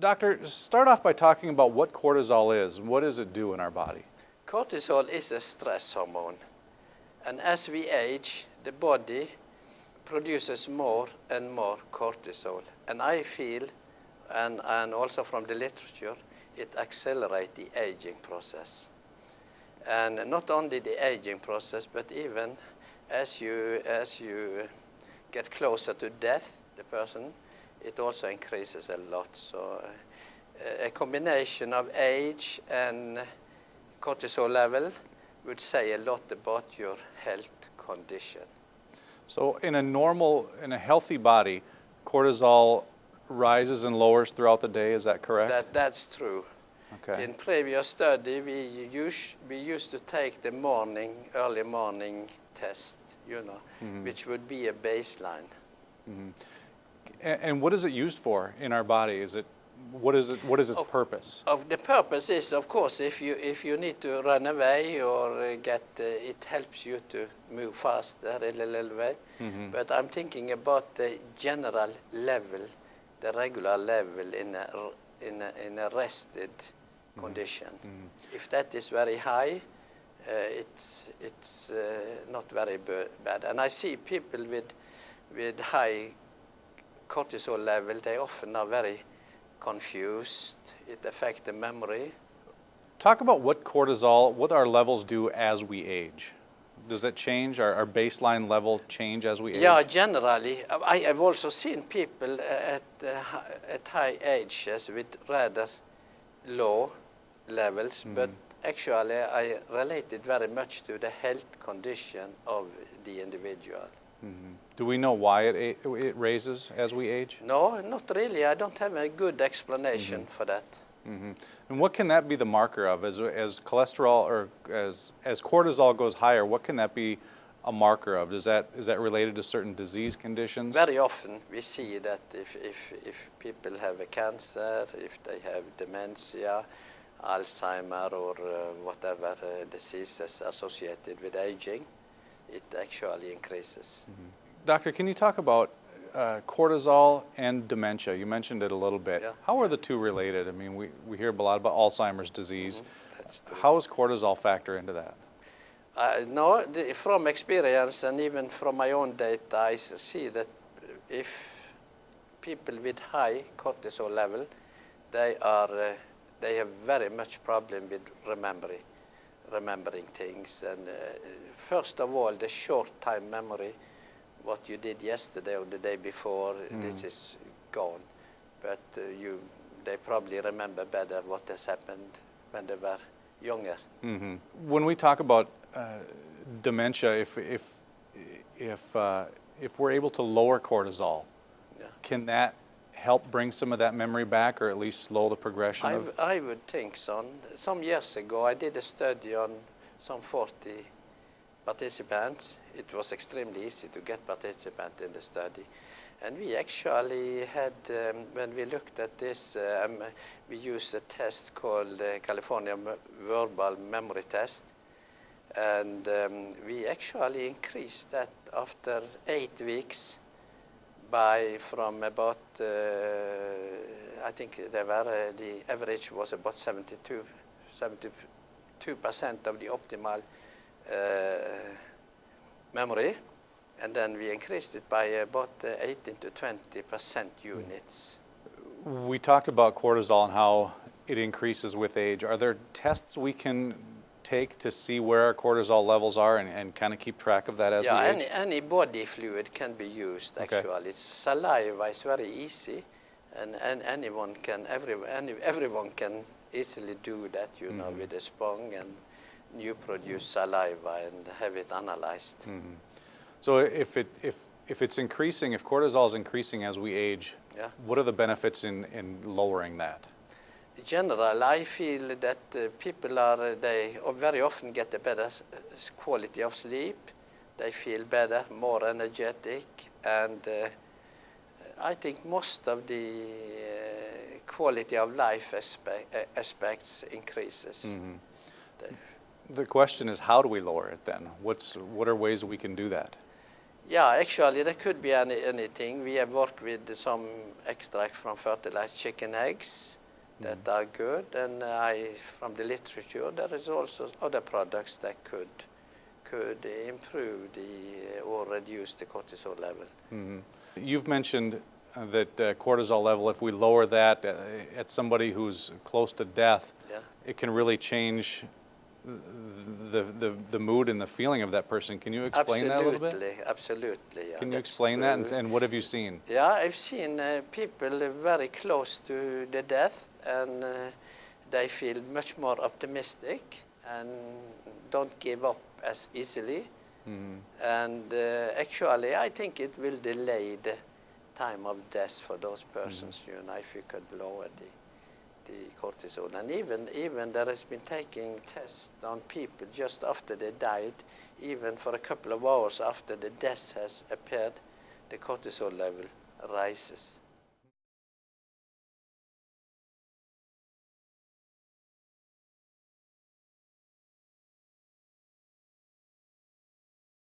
Doctor, start off by talking about what cortisol is and what does it do in our body? Cortisol is a stress hormone, and as we age, the body produces more and more cortisol. And I feel, and also from the literature, it accelerates the aging process. And not only the aging process, but even as you get closer to death, the person, it also increases a lot. So a combination of age and cortisol level would say a lot about your health condition. So in a healthy body, cortisol rises and lowers throughout the day, is that correct? That's true. Okay. In previous study, we used to take the early morning test, which would be a baseline. Mm-hmm. And what is it used for in our body? What is its purpose? The purpose is, of course, if you need to run away or it helps you to move faster a little way. Mm-hmm. But I'm thinking about the general level, the regular level in a rested condition. Mm-hmm. If that is very high, it's not very bad. And I see people with high cortisol level, they often are very confused. It affects the memory. Talk about what our levels do as we age. Does that change? Our baseline level change as we age? Yeah, generally. I have also seen people at high ages with rather low levels, but actually I relate it very much to the health condition of the individual. Mm-hmm. Do we know why it raises as we age? No, not really. I don't have a good explanation for that. Mm-hmm. And what can that be the marker of? As cholesterol or as cortisol goes higher, what can that be a marker of? Is that related to certain disease conditions? Very often we see that if people have a cancer, if they have dementia, Alzheimer or whatever diseases associated with aging, it actually increases. Mm-hmm. Doctor, can you talk about cortisol and dementia? You mentioned it a little bit. Yeah. How are the two related? I mean, we hear a lot about Alzheimer's disease. Mm-hmm. That's true. How does cortisol factor into that? No, from experience and even from my own data, I see that if people with high cortisol level, they have very much problem with remembering things. And first of all, the short-time memory, what you did yesterday or the day before, this is gone. But they probably remember better what has happened when they were younger. Mm-hmm. When we talk about dementia, if we're able to lower cortisol, can that help bring some of that memory back, or at least slow the progression of? I would think so. Some years ago, I did a study on some 40 participants. It was extremely easy to get participants in the study. And we actually had, when we looked at this, we used a test called California Verbal Memory Test. And we actually increased that after 8 weeks from about, I think the average was about 72% of the optimal memory. And then we increased it by about 18 to 20% units. We talked about cortisol and how it increases with age. Are there tests we can take to see where our cortisol levels are and kind of keep track of that as we age? Any body fluid can be used actually. Okay. Saliva is very easy, and everyone can easily do that, with a sponge, and you produce saliva and have it analyzed. Mm-hmm. So if it's increasing, if cortisol is increasing as we age, what are the benefits in lowering that? In general, I feel that people they very often get a better quality of sleep. They feel better, more energetic, and I think most of the quality of life aspects increases. Mm-hmm. The question is, how do we lower it then? What are ways we can do that? Yeah, actually there could be anything. We have worked with some extract from fertilized chicken eggs that are good, and from the literature there is also other products that could improve or reduce the cortisol level. You've mentioned that cortisol level, if we lower that at somebody who's close to death, it can really change the mood and the feeling of that person. Can you explain that a little bit? Absolutely. Yeah, can you explain that, and what have you seen? Yeah, I've seen people very close to the death, and they feel much more optimistic and don't give up as easily. And actually, I think it will delay the time of death for those persons, if you could lower the cortisol. And even there has been taking tests on people just after they died, even for a couple of hours after the death has appeared, the cortisol level rises.